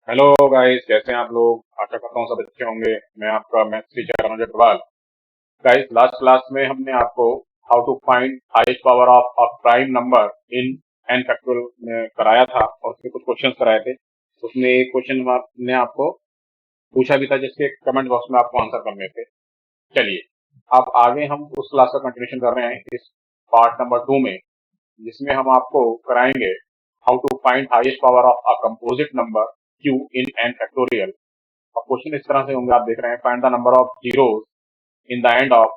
Hello guys, कैसे हैं आप लोग। आशा करता हूँ सब अच्छे होंगे। मैं आपका maths teacher Anuj Agrawal. Guys, last class में हमने आपको how to find highest power of a prime number in n factorial में कराया था और उसके कुछ क्वेश्चंस कराए थे। उसमें एक क्वेश्चन ने आपको पूछा भी था जिसके कमेंट बॉक्स में आपको आंसर करने थे। चलिए, अब आगे हम उस क्लास का कंटिन्यूशन कर रहे हैं इस पार्ट नंबर 2 में, जिसमें हम आपको कराएंगे how to find highest power of a composite number q in n factorial. अब क्वेश्चन इस तरह से होंगे, आप देख रहे हैं, find the number of zeros in the end of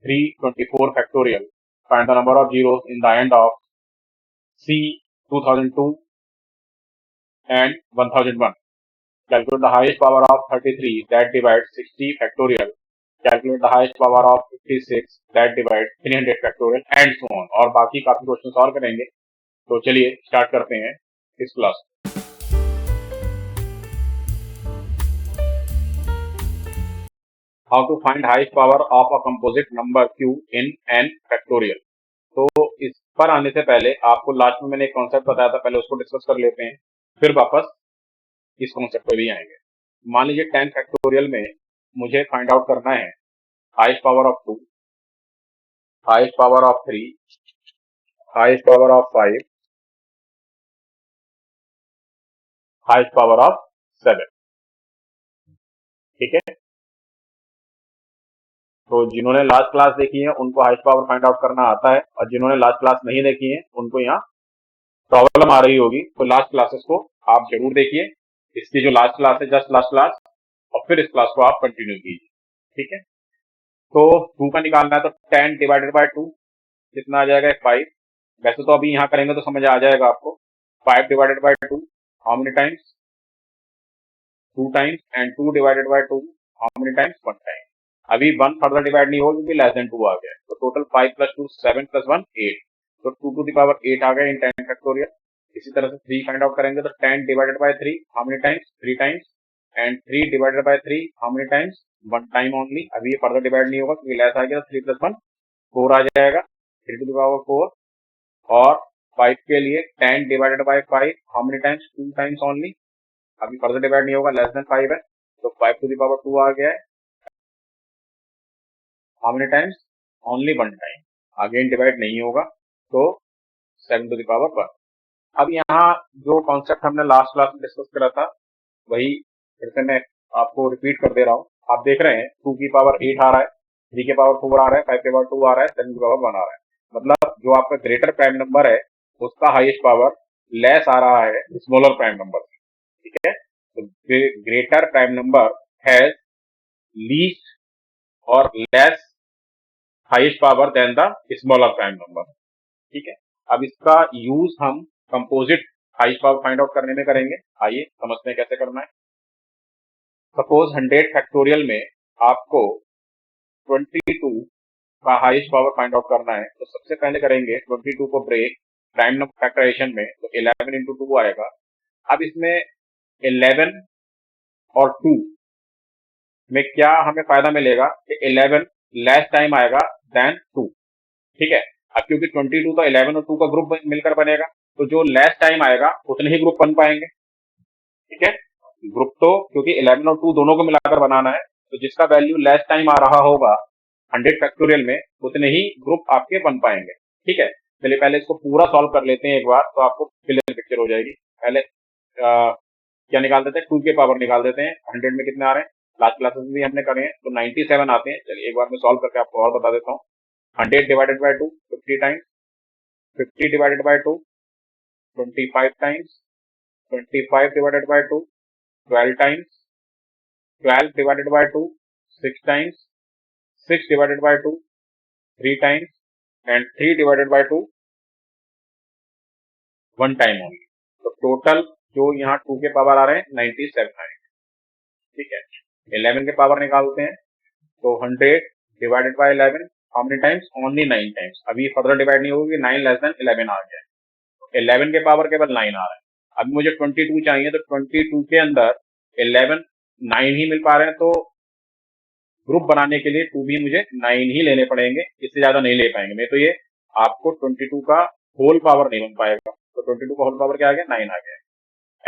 324 factorial, find the number of zeros in the end of c 2002 and 1001, calculate the highest power of 33 that divides 60 factorial, calculate the highest power of 56 that divides 300 factorial and so on। और बाकी काफी question solve करेंगे। तो चलिए start करते हैं इस क्लास। How to find highest power of a composite number q in n factorial. तो इस पर आने से पहले आपको लास्ट में मैंने एक कॉन्सेप्ट बताया था, पहले उसको डिस्कस कर लेते हैं, फिर वापस इस कॉन्सेप्ट पे भी आएंगे। मान लीजिए 10 फैक्टोरियल में मुझे फाइंड आउट करना है highest power of 2, highest power of 3, highest power of 5, highest power of 7। ठीक है, तो जिन्होंने लास्ट क्लास देखी है उनको हाईएस्ट पावर फाइंड आउट करना आता है, और जिन्होंने लास्ट क्लास नहीं देखी है उनको यहाँ प्रॉब्लम आ रही होगी। तो लास्ट क्लासेस को आप जरूर देखिए, इसकी जो लास्ट क्लास है, जस्ट लास्ट क्लास, और फिर इस क्लास को आप कंटिन्यू कीजिए। ठीक है, तो 2 का निकालना है, तो 10 डिवाइडेड बाय 2 कितना आ जाएगा, 5। वैसे तो अभी यहाँ करेंगे तो समझ आ जाएगा आपको। 5 divided by 2 how many times, 2 times, and 2 divided by 2 how many times, 1 time. अभी 1 फर्दर डिवाइड नहीं होगा क्योंकि लेस देन 2 आ गया है। तो टोटल 5 प्लस 2 7 प्लस 1 8, तो 2 टू द पावर 8 आ गया इन 10 फैक्टोरियल। इसी तरह से 3 फाइंड आउट करेंगे, तो 10 divided by 3 how many times, 3 times, and 3 divided by 3 how many times, 1 time only. अभी ये फर्दर डिवाइड नहीं होगा क्योंकि लेस आ गया, 3 प्लस 1 4 आ जाएगा, 3 टू द पावर 4। और 5 के लिए 10 divided by 5 how many times, 2 times only. अभी फर्दर डिवाइड नहीं होगा, लेस देन 5 है, तो 5 टू द पावर 2 आ गया है, how many times, only 1 time. Again divide नहीं होगा, तो 7 टू द पावर 1। अब यहाँ जो कॉन्सेप्ट हमने लास्ट क्लास में डिस्कस करा था वही फिर से मैं आपको रिपीट कर दे रहा हूँ। आप देख रहे हैं 2 की पावर 8 आ रहा है, 3 के पावर 4 आ रहा है, 5 के पावर 2 आ रहा है, 7 की पावर 1 आ रहा है। मतलब जो आपका ग्रेटर प्राइम नंबर है उसका हाईएस्ट पावर लेस आ रहा है स्मॉलर प्राइम नंबर से। ठीक है, तो greater prime number has least और less highest power than the smaller prime number. ठीक है, अब इसका यूज हम composite highest power find out करने में करेंगे। आइए समझते हैं कैसे करना है। सपोज 100 फैक्टोरियल में आपको 22 का हाईएस्ट पावर फाइंड आउट करना है, तो सबसे पहले करेंगे 22 को ब्रेक प्राइम नंबर फैक्टराइजेशन में, तो 11 इंटू 2 आएगा। अब इसमें 11 और 2 में क्या हमें फायदा मिलेगा कि 11 लेस टाइम आएगा देन 2। ठीक है, अब क्योंकि 22 तो 11 और 2 का ग्रुप मिलकर बनेगा, तो जो लेस टाइम आएगा उतने ही ग्रुप बन पाएंगे। ठीक है, ग्रुप तो क्योंकि 11 और 2 दोनों को मिलाकर बनाना है, तो जिसका वैल्यू लेस टाइम आ रहा होगा 100 फैक्टोरियल में उतने ही ग्रुप आपके बन पाएंगे। ठीक है, चलिए पहले इसको पूरा सॉल्व कर लेते हैं एक बार, तो आपको क्लियर पिक्चर हो जाएगी। पहले क्या निकाल देते हैं, 2 के पावर निकाल देते हैं। 100 में कितने आ रहे हैं, लास्ट क्लासेस में भी हमने करे हैं, तो 97 आते हैं। चलिए एक बार मैं सॉल्व करके आपको और बता देता हूँ। 100 divided by 2 50 times, 50 divided by 2 25 times, 25 divided by 2 12 times, 12 divided by 2 6 times, 6 divided by 2 3 times, and 3 divided by 2 1 time only. तो टोटल जो यहाँ 2 के पावर आ रहे हैं 97 आए। ठीक है, 11 के पावर निकालते हैं, तो 100 divided by 11 how many times, only 9 times. अभी फर्दर डिवाइड नहीं होगी, 9 लेस देन 11 आ गया है, 11 के पावर केवल 9 आ रहा है। अब मुझे 22 चाहिए, तो 22 के अंदर 11 9 ही मिल पा रहे हैं, तो ग्रुप बनाने के लिए 2 भी मुझे 9 ही लेने पड़ेंगे, इससे ज्यादा नहीं ले पाएंगे। नहीं तो ये आपको 22 का होल पावर नहीं बन पाएगा। तो 22 का होल पावर क्या आ गया, 9 आ गया।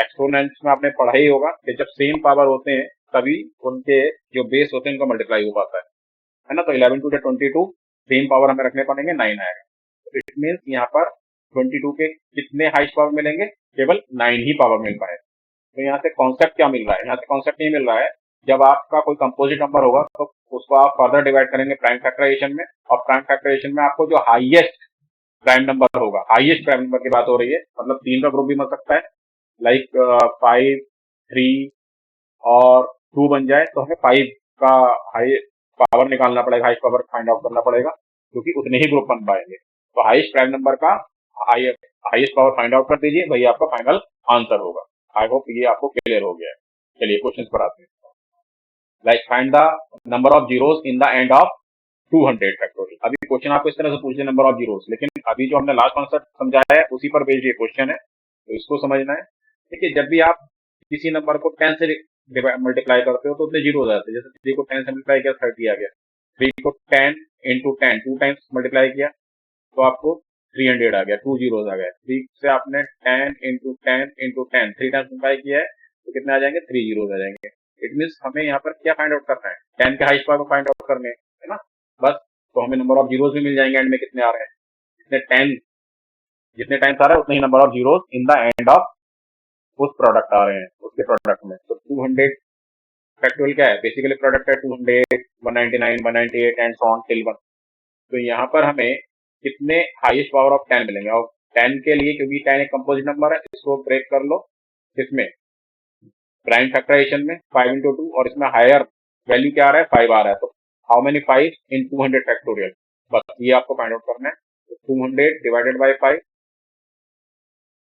एक्सपोनेंट्स में आपने पढ़ा ही होगा कि जब सेम पावर होते हैं तभी उनके जो बेस होते हैं उनका मल्टीप्लाई हो पाता है ना। तो 11 टू 22 सेम पावर हमें रखने पड़ेंगे, 9 आएगा। तो इट मीन्स यहाँ पर 22 के कितने हाईएस्ट पावर मिलेंगे, केवल 9 ही पावर मिल पाए। तो यहाँ से कॉन्सेप्ट क्या मिल रहा है, यहाँ से कॉन्सेप्ट ये मिल रहा है जब आपका कोई कंपोजिट नंबर होगा तो उसको आप फर्दर डिवाइड करेंगे प्राइम फैक्टराइजेशन में, और प्राइम फैक्टराइजेशन में आपको जो हाईएस्ट प्राइम नंबर होगा, हाईएस्ट प्राइम नंबर की बात हो रही है, मतलब 3 का ग्रुप भी मिल सकता है, लाइक 5, 3 और 2 बन जाए तो हमें 5 का हाई पावर निकालना पड़ेगा, हाईएस्ट पावर फाइंड आउट करना पड़ेगा, क्योंकि उतने ही ग्रुप बन पाएंगे। तो हाईएस्ट प्राइम नंबर का हाईएस्ट पावर फाइंड आउट कर दीजिए, वही आपका फाइनल आंसर होगा। आई होप ये आपको क्लियर हो गया है। चलिए क्वेश्चन पर आते हैं। Like find the number of zeros in the end of 200 factorial. अभी क्वेश्चन आपको इस तरह से पूछ रहे नंबर ऑफ जीरोस, लेकिन अभी जो हमने लास्ट कॉन्सेप्ट समझाया है उसी पर बेस्ड ये क्वेश्चन है, तो इसको समझना है। देखिए जब भी आप किसी नंबर को 10 से मल्टीप्लाई करते हो तो उतने जीरो हो जाते हैं। जैसे 3 को 10 से मल्टीप्लाई किया 30 आ गया, 3 को 10 इंटू 10 2 टाइम्स मल्टीप्लाई किया तो आपको 300 आ गया, 2 जीरोस आ गए। 3 से आपने 10 इंटू 10 इंटू 10 3 टाइम्स मल्टीप्लाई किया है तो कितने आ जाएंगे, 3 जीरोस आ जाएंगे। इट मीन्स हमें यहाँ पर क्या फाइंड आउट करना है, 10 के हाईएस्ट पावर को फाइंड आउट करने है ना, बस। तो हमें नंबर ऑफ जीरोस भी मिल जाएंगे एंड में कितने आ रहे हैं, जितने टाइम्स आ रहा है उतने ही number of zeros in the end of उस प्रोडक्ट आ रहे हैं, उसके प्रोडक्ट में। तो 200 फैक्टोरियल क्या है, बेसिकली प्रोडक्ट है 200, 199, 198 एंड सो ऑन टिल 1। तो यहाँ पर हमें कितने हाईएस्ट पावर ऑफ 10 मिलेंगे, और 10 के लिए क्योंकि 10 एक कंपोजिट नंबर है, इसको ब्रेक कर लो किसमें, प्राइम फैक्टराइजेशन में 5 इंटू 2, और इसमें हायर वैल्यू क्या आ रहा है, 5 आ रहा है। तो हाउ मेनी 5 इन 200 फैक्टोरियल, बस ये आपको फाइंड आउट करना है। तो 200 divided by 5,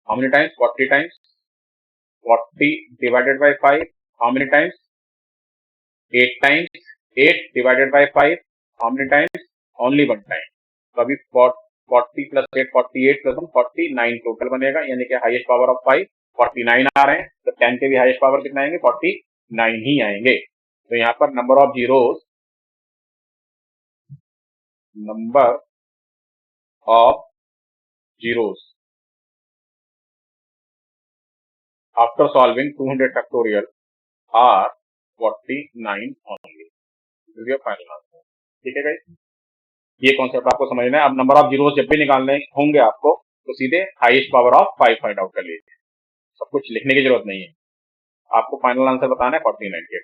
how many times, 40 times. 40 divided by 5, how many times, 8 times. 8 divided by 5, how many times, only 1 time. तो अभी 40 प्लस 8 48 प्लस 1 49 टोटल बनेगा, यानी कि हाईएस्ट पावर ऑफ 5 49 आ रहे हैं। तो 10 के भी हाईएस्ट पावर कितना आएंगे, 49 ही आएंगे। तो यहाँ पर number of zeros, number of zeros after solving 200 factorial are 49 only. Final answer, ठीक है गाइस। ये कॉन्सेप्ट आपको समझना है। अब नंबर ऑफ जीरोस जब भी निकालने होंगे आपको तो सीधे highest power of 5 find out कर लीजिए, सब कुछ लिखने की जरूरत नहीं है, आपको फाइनल आंसर बताना है 49 के।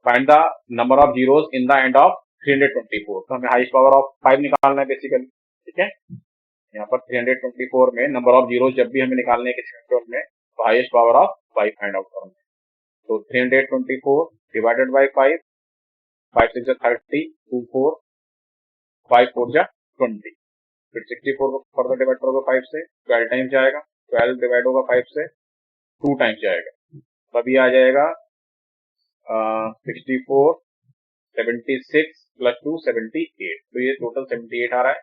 Find the number of zeros in the end of 324। तो हमें हाईएस्ट पावर ऑफ 5 निकालना है बेसिकली, ठीक है। यहाँ पर 324 में नंबर ऑफ जीरोस जब भी हमें निकालने के फैक्टर में तो highest power of 5 find out करना है। तो 324 डिवाइडेड बाई 5, 5 6 30, 2 4, 5 4 20, फिर 64 को फर्दर डिवाइड करोगे 5 से, 12 टाइम्स जाएगा, 12 डिवाइड होगा 5 से, 2 टाइम्स जाएगा, तभी आ जाएगा 64, 76 प्लस 2 78। तो ये टोटल 78 आ रहा है।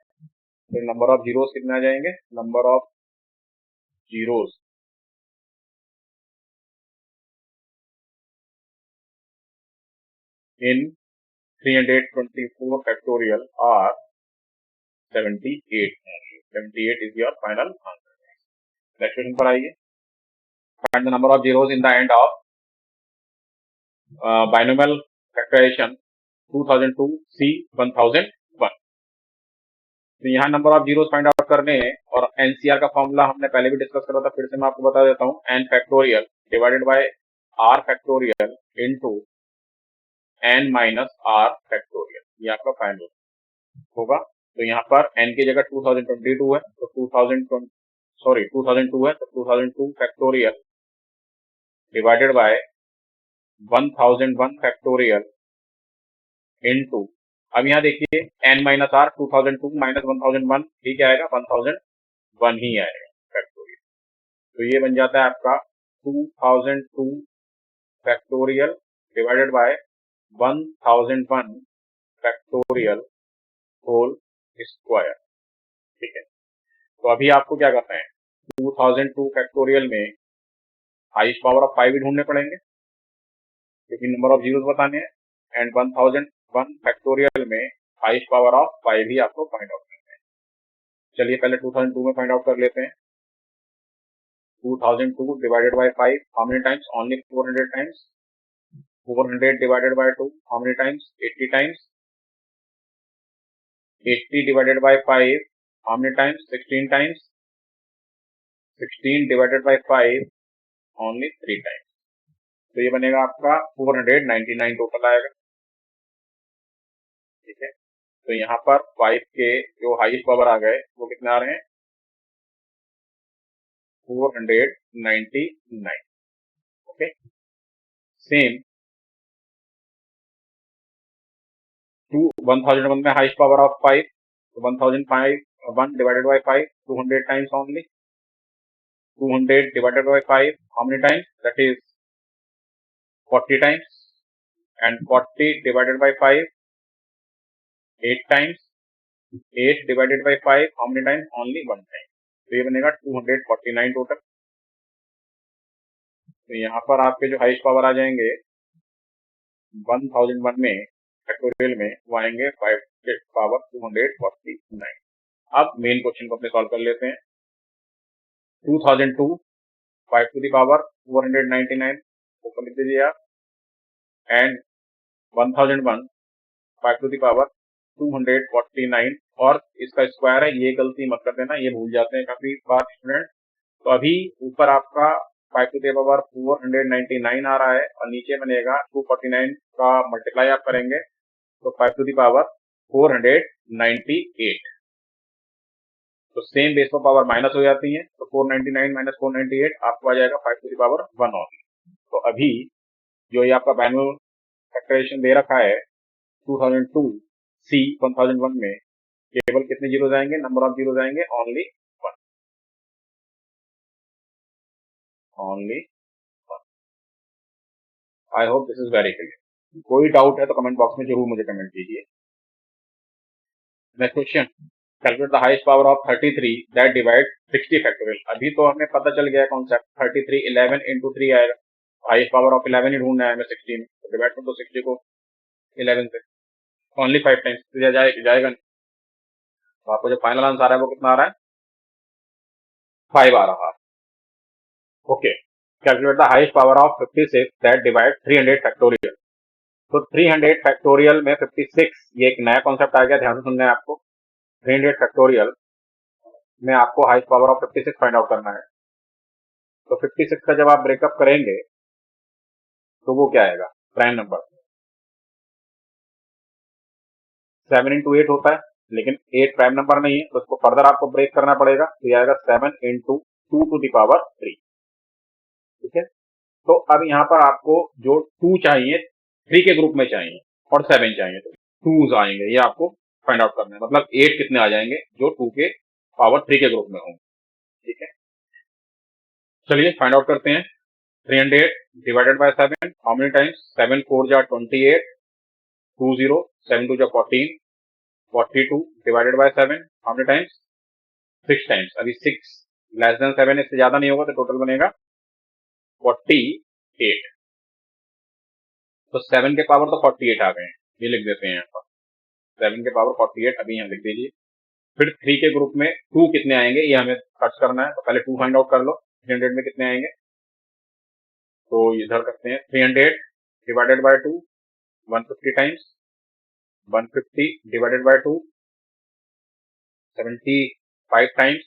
तो नंबर ऑफ जीरोस कितने आ जाएंगे, number of zeros in 324 factorial are 78 only. 78 is your final answer. Next question पर आइए। Find the number of zeros in the end of binomial factorization 2002 C 1001। तो यहाँ number of zeros find out करने हैं, और एनसीआर का formula हमने पहले भी डिस्कस करा था, फिर से मैं आपको बता देता हूँ। N factorial divided by r factorial into n minus r factorial, ये आपका फाइनल होगा। तो यहाँ पर n की जगह 2022 है, तो 2002 है, तो 2002 factorial divided by 1001 factorial into, अब यहाँ देखिए n माइनस आर, 2002 माइनस 1001 ही क्या आएगा, 1001 ही आएगा फैक्टोरियल। तो ये बन जाता है आपका 2002 factorial divided by 1001 factorial whole square, ठीक है। तो अभी आपको क्या करना है, 2002 फैक्टोरियल में हाईएस्ट पावर ऑफ 5 भी ढूंढने पड़ेंगे क्योंकि नंबर ऑफ जीरोस बताने हैं, एंड 1001 फैक्टोरियल में हाईएस्ट पावर ऑफ 5 ही आपको फाइंड आउट करना है। चलिए पहले 2002 में फाइंड आउट कर लेते हैं। 2002 divided by 5, how many times? Only 400 times. 400 divided by 2, how many times? 80 times. 80 divided by 5, how many times? 16 times. 16 divided by 5, only 3 times. तो ये बनेगा आपका 499 टोटल आएगा, ठीक है। तो यहाँ पर 5 के जो हाईएस्ट पावर आ गए वो कितने आ रहे हैं? 499, ओके। सेम 1001 में हाईएस्ट पावर ऑफ 5, तो 1005 1 divided by 5, 200 times only. 200 divided by 5, how many times? That is 40 times. And 40 divided by 5, 8 times. 8 divided by 5, how many times? Only 1 time. तो ये बनेगा 249 टोटल। तो यहाँ पर आपके जो हाईएस्ट पावर आ जाएंगे 1001 में फैक्टोरियल में वो आएंगे 5 के पावर 249। अब मेन क्वेश्चन को अपने सॉल्व कर लेते हैं। 2002 5 to the power 499 ऊपर लिख दीजिए आप, एंड 1001 5 to the power 249, और इसका स्क्वायर है, ये गलती मत कर देना, ये भूल जाते हैं काफी बार स्टूडेंट। तो अभी ऊपर आपका 5 to the power 499 आ रहा है और नीचे बनेगा 249 का मल्टीप्लाई आप करेंगे तो 5 to the power 498। तो सेम बेस पर पावर माइनस हो जाती है, तो 499 माइनस 498 आपको आ जाएगा 5 to the power 1 ओनली। तो अभी जो ये आपका मैनुअल फैक्टराइजेशन दे रखा है 2002 C 1001 में केवल कितने जीरो आएंगे? नंबर ऑफ जीरो आएंगे only 1, only 1। I hope this is very clear. कोई डाउट है तो कमेंट बॉक्स में जरूर मुझे कमेंट कीजिए। Next question, calculate the highest power of 33 that divide 60 factorial. अभी तो हमें पता चल गया कॉन्सेप्ट, 33 11 into 3 आएगा, हाईएस्ट पावर ऑफ 11 ही ढूंढना है हमें 16 में, तो डिवाइड कर दो 60 को 11 से, ओनली 5 टाइम्स तो जाएगा नहीं। तो आपको जो फाइनल आंसर है वो कितना आ रहा है? 5 आ रहा है, okay. Calculate the highest power of 56 that divide 300 factorial. तो 300 फैक्टोरियल में 56, ये एक नया कॉन्सेप्ट आ गया, ध्यान से सुनना है आपको। 300 फैक्टोरियल में आपको highest power of 56 find out करना है। तो 56 का जब आप ब्रेकअप करेंगे तो वो क्या आएगा? प्राइम नंबर 7 into 8 होता है, लेकिन 8 प्राइम नंबर नहीं है, तो उसको फर्दर आपको ब्रेक करना पड़ेगा, तो ये आएगा 7 into 2 to the power 3, ठीक है। तो अब यहाँ पर आपको जो 2 चाहिए 3 के ग्रुप में चाहिए और 7 चाहिए, तो 2s आएंगे, ये आपको फाइंड आउट करना है। मतलब 8 कितने आ जाएंगे जो 2 के पावर 3 के ग्रुप में होंगे, ठीक है। चलिए फाइंड आउट करते हैं। 300 divided by 7, how many times? 7 4 जा 28, 20 7 2 जा 14, 42 divided by 7, how many times? 6 times. अभी 6 लेस देन 7, इससे ज्यादा नहीं होगा, तो टोटल बनेगा 48। तो 7 के पावर तो 48 आ गए हैं, ये लिख देते हैं यहाँ पर, 7 के पावर 48 अभी यहाँ लिख दीजिए। फिर 3 के ग्रुप में 2 कितने आएंगे ये हमें सर्च करना है, तो पहले 2 फाइंड आउट कर लो। 300 में कितने आएंगे, तो इधर करते हैं। 300 divided by 2 150 times, 150 divided by 2 75 times,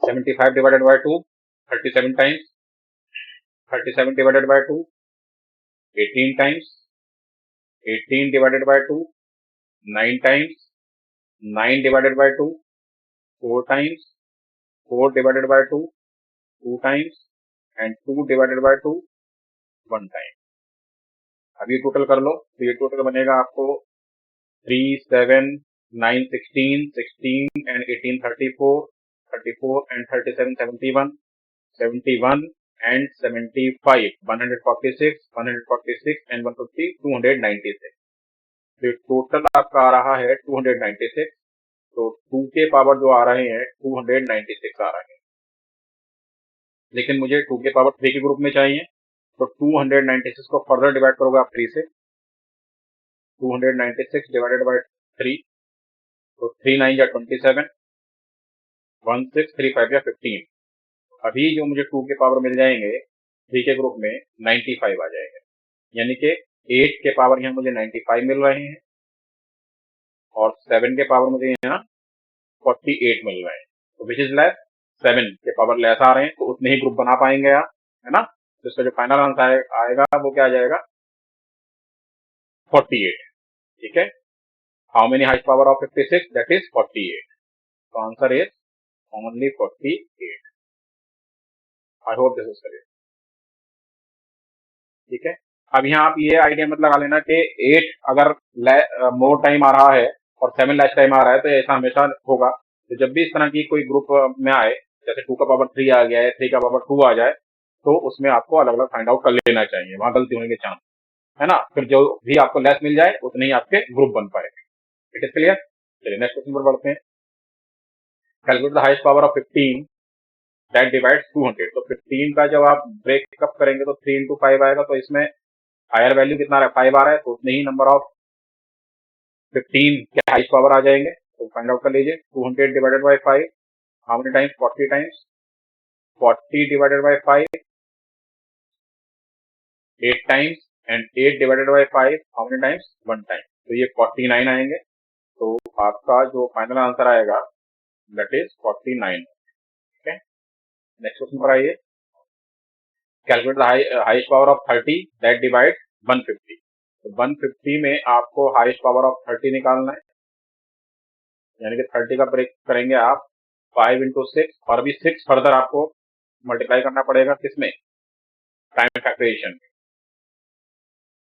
75 divided by 2 37 times, 37 divided by 2 18 times, 18 divided by 2 9 times, 9 divided by 2 4 times, 4 divided by 2 2 times, and 2 divided by 2 1 time. अब ये टोटल कर लो, तो ये टोटल बनेगा आपको 3 7 9 16 16 एंड 18 34 34 एंड 37 71 71 एंड 75 146 146 एंड 150 296। तो total आपका आ रहा है 296। तो 2 के पावर जो आ रहे हैं 296 आ रहे हैं, लेकिन मुझे 2 के पावर 3 के ग्रुप में चाहिए, तो 296 को फर्दर डिवाइड करोगे आप 3 से, 296 डिवाइडेड बाय 3, तो 3 9 जा 27, 1635 या 15। अभी जो मुझे 2 के पावर मिल जाएंगे 3 के ग्रुप में 95 आ जाएंगे, यानी कि 8 के पावर यहाँ मुझे 95 मिल रहे हैं और 7 के पावर मुझे यहाँ 48 मिल रहे हैं। तो विच इज लेस, 7 के पावर लेस आ रहे हैं, तो उतने ही ग्रुप बना पाएंगे आप, है ना। तो इसका जो फाइनल आंसर आएगा वो क्या आ जाएगा, 48। ठीक है, how many highest power of 56, that is 48। तो answer is only 48। I hope this is correct. ठीक है, अब यहाँ आप ये आइडिया मत लगा लेना कि 8 अगर मोर टाइम आ रहा है और 7 लेस टाइम आ रहा है तो ऐसा हमेशा होगा। तो जब भी इस तरह की कोई ग्रुप में आए, जैसे 2 का पावर 3 आ गया है, 3 का पावर 2 आ जाए, तो उसमें आपको अलग अलग फाइंड आउट कर लेना चाहिए, वहां गलती होने के चांस, है ना। फिर जो भी आपको लेस मिल जाए उतने ही आपके ग्रुप बन पाएंगे। It is clear. चलिए नेक्स्ट क्वेश्चन पर बढ़ते हैं। Calculate the highest power of 15 that divides 200। तो 15 का जब आप ब्रेकअप करेंगे तो 3 into 5 आएगा, तो इसमें हायर वैल्यू कितना आ रहा है, 5 आ रहा है, तो उतने ही नंबर ऑफ 15 के हाईएस्ट पावर आ जाएंगे। तो फाइंड आउट कर लीजिए, 200 divided by 5 how many times, 40 times. 40 divided by 5 8 times, and 8 divided by 5 how many times, 1 time. तो ये 49 आएंगे। तो आपका जो फाइनल आंसर आएगा दैट इज 49। ठीक है, नेक्स्ट क्वेश्चन पर आइए। Calculate the highest power of 30 that divide 150। तो 150 में आपको हाईएस्ट पावर ऑफ 30 निकालना है, यानी कि 30 का ब्रेक करेंगे आप 5 into 6, और अभी 6 फर्दर आपको मल्टीप्लाई करना पड़ेगा किसमें, टाइम फैक्टराइजेशन में।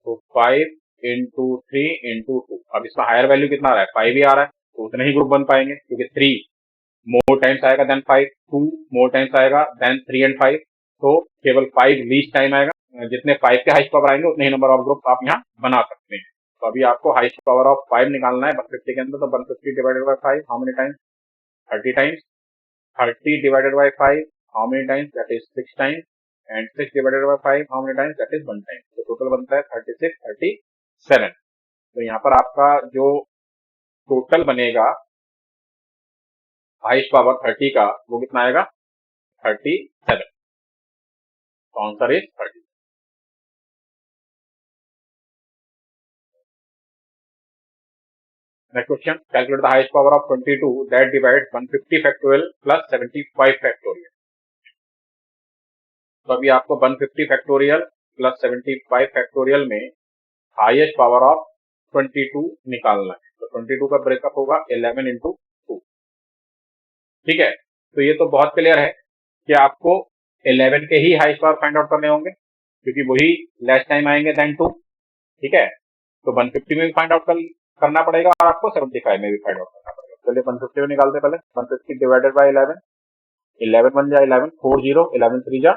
तो 5 into 3 into 2। अब इसका हायर वैल्यू कितना आ रहा है, 5 ही आ रहा है, तो उतने ही ग्रुप बन पाएंगे, क्योंकि 3 मोर टाइम्स आएगा देन 5, 2 मोर टाइम्स आएगा देन 3 and 5। तो केवल 5 लीस्ट टाइम आएगा, जितने 5 के हाईएस्ट पावर आएंगे उतने ही नंबर ऑफ ग्रुप आप यहाँ बना सकते हैं। तो अभी आपको हाईएस्ट पावर ऑफ 5 निकालना है 150 के अंदर। तो 150 divided by 5 how many times, 30 times. 30 divided by 5 how many times, that is 6 times, and 6 divided by 5 how many times, that is 1 time. तो टोटल बनता है 36, 37। तो यहाँ पर आपका जो टोटल बनेगा हाईएस्ट पावर 30 का वो कितना आएगा, 37। तो answer is 30। Next question, calculate the highest power of 22 that divides 150 factorial plus 75 factorial। तो अभी आपको 150 factorial plus 75 factorial में हाईएस्ट पावर ऑफ 22 निकालना है। तो 22 का ब्रेकअप होगा 11 into 2। ठीक है, तो ये तो बहुत क्लियर है कि आपको 11 के ही हाईएस्ट पावर फाइंड आउट करने होंगे, क्योंकि वही लेस टाइम आएंगे देन 2। ठीक है, तो 150 में भी फाइंड आउट करना पड़ेगा और आपको 75 में भी फाइंड आउट करना पड़ेगा। चलिए 150 में निकालते पहले। 150 डिवाइडेड बाई 11, 11 1 जा 11, 4 0, 11 3 जा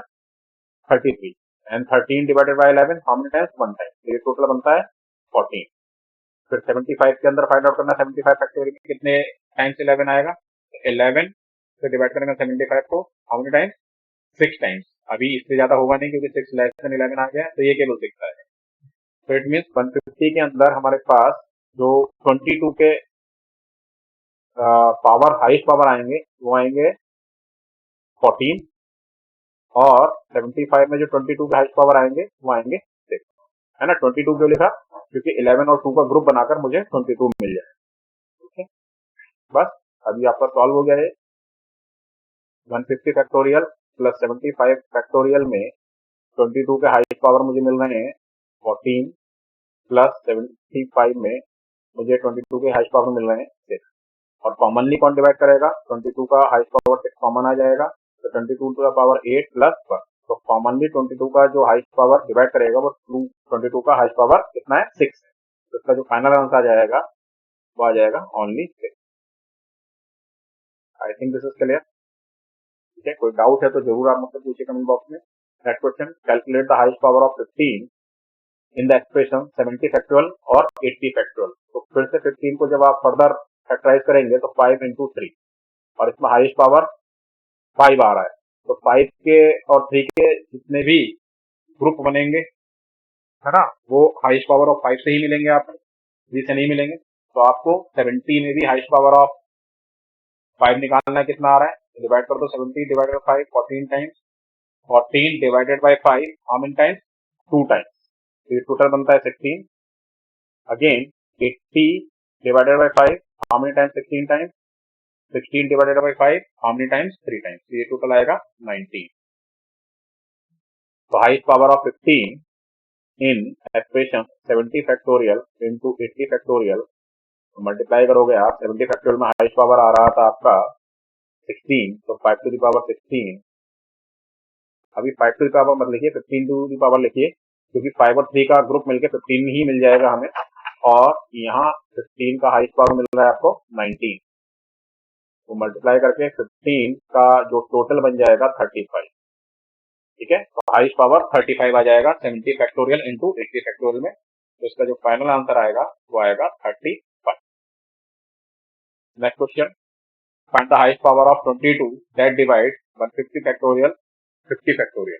33, and 13 divided by 11 how many times, 1 time. ये टोटल बनता है 14। फिर 75 के अंदर फाइंड आउट करना, 75 फैक्टोरियल कितने टाइम्स 11 आएगा, 11 से डिवाइड करेंगे 75 को हाउ मेनी टाइम्स, 6 टाइम्स। अभी इससे ज्यादा होगा नहीं क्योंकि 6 लेस देन 11 आ गया, तो ये केवल 6 आएगा। तो इट मीन्स 150 के अंदर हमारे पास जो 22 के पावर हाईएस्ट पावर आएंगे वो आएंगे 14, और 75 में जो 22 के हाईएस्ट पावर आएंगे वो आएंगे 6, है ना। 22 क्यों लिखा, क्योंकि 11 और 2 का ग्रुप बनाकर मुझे 22 मिल जाए। ठीक है, बस अभी आपका सॉल्व हो गया है। 150 फैक्टोरियल प्लस 75 फैक्टोरियल में 22 के हाईएस्ट पावर मुझे मिल रहे हैं 14, प्लस 75 में मुझे 22 के हाईएस्ट पावर मिल रहे हैं 6, और कॉमनली कौन डिवाइड करेगा, 22 का हाईएस्ट पावर 6 कॉमन आ जाएगा, तो 22 टू द पावर 8 प्लस 1। तो कॉमनली 22 का जो हाईएस्ट पावर डिवाइड करेगा वो 22 का हाईएस्ट पावर कितना है, 6 है। तो इसका जो फाइनल आंसर आ जाएगा वो आ जाएगा only 6। I think this is clear. ठीक है, कोई डाउट है तो जरूर आप मुझसे पूछिए कमेंट बॉक्स में। Next question, calculate the highest power of 15 in the expression 70 factorial और 80 फैक्टोरियल। तो फिर से 15 को जब आप फर्दर फैक्टराइज करेंगे तो 5 into 3, और इसमें हाईएस्ट पावर 5 आ रहा है, तो 5 के और 3 के जितने भी ग्रुप बनेंगे, है ना, वो हाईएस्ट पावर ऑफ 5 से ही मिलेंगे, आपको 3 से नहीं मिलेंगे। तो आपको 70 में भी हाईएस्ट पावर ऑफ 5 निकालना है, कितना आ रहा है, डिवाइड कर दो 70 divided by 5 14 times, 14 divided by 5 how many times 2 times, तो ये टोटल बनता है 16। Again 80 divided by 5 how many times 16 times, 16 divided by 5 how many times 3 times, तो ये टोटल आएगा 19। तो highest power of 15 in expression 70 factorial into 80 factorial, multiply करोगे आप 70 फैक्टोरियल में हाईएस्ट पावर आ रहा था आपका 16, तो 5 टू द पावर 16, अभी 5 टू द पावर मत लिखिए 15 टू द पावर लिखिए, क्योंकि 5 और 3 का ग्रुप मिलके 15 ही मिल जाएगा हमें, और यहाँ 15 का हाईएस्ट पावर मिल रहा है आपको 19, तो मल्टीप्लाई करके 15 का जो टोटल बन जाएगा 35, ठीक है। तो हाईएस्ट पावर 35 आ जाएगा 70 फैक्टोरियल इंटू 80 फैक्टोरियल में, तो इसका जो फाइनल आंसर आएगा वो आएगा 35। Next question, find the highest power of 22 that divide 150 factorial 50 factorial,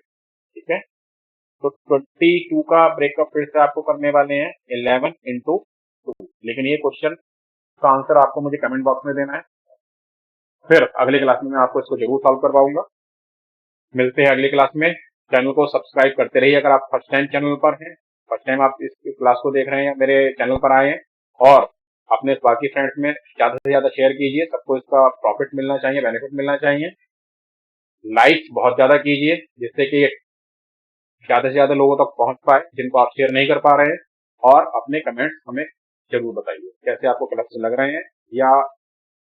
ठीक है। तो 22 का ब्रेकअप फिर से आपको करने वाले हैं 11 इंटू 2, लेकिन ये क्वेश्चन का आंसर आपको मुझे कमेंट बॉक्स में देना है, फिर अगली क्लास में मैं आपको इसको जरूर सॉल्व करवाऊंगा। मिलते हैं अगली क्लास में, चैनल को सब्सक्राइब करते रहिए अगर आप फर्स्ट टाइम चैनल पर हैं, फर्स्ट टाइम आप इस क्लास को देख रहे हैं या मेरे चैनल पर आए हैं, और अपने बाकी फ्रेंड्स में ज्यादा से ज्यादा शेयर कीजिए, सबको इसका प्रॉफिट मिलना चाहिए, बेनिफिट मिलना चाहिए। लाइक बहुत ज्यादा कीजिए जिससे कि ज्यादा से ज्यादा लोगों तक पहुंच पाए जिनको आप शेयर नहीं कर पा रहे हैं, और अपने कमेंट्स हमें जरूर बताइए कैसे आपको क्लासेस लग रहे हैं या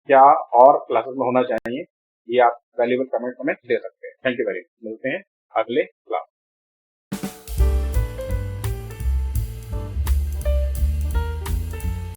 क्या और क्लासेस में होना चाहिए, ये आप वैल्यूएबल कमेंट हमें दे सकते हैं। थैंक यू वेरी मच, मिलते हैं अगले क्लास।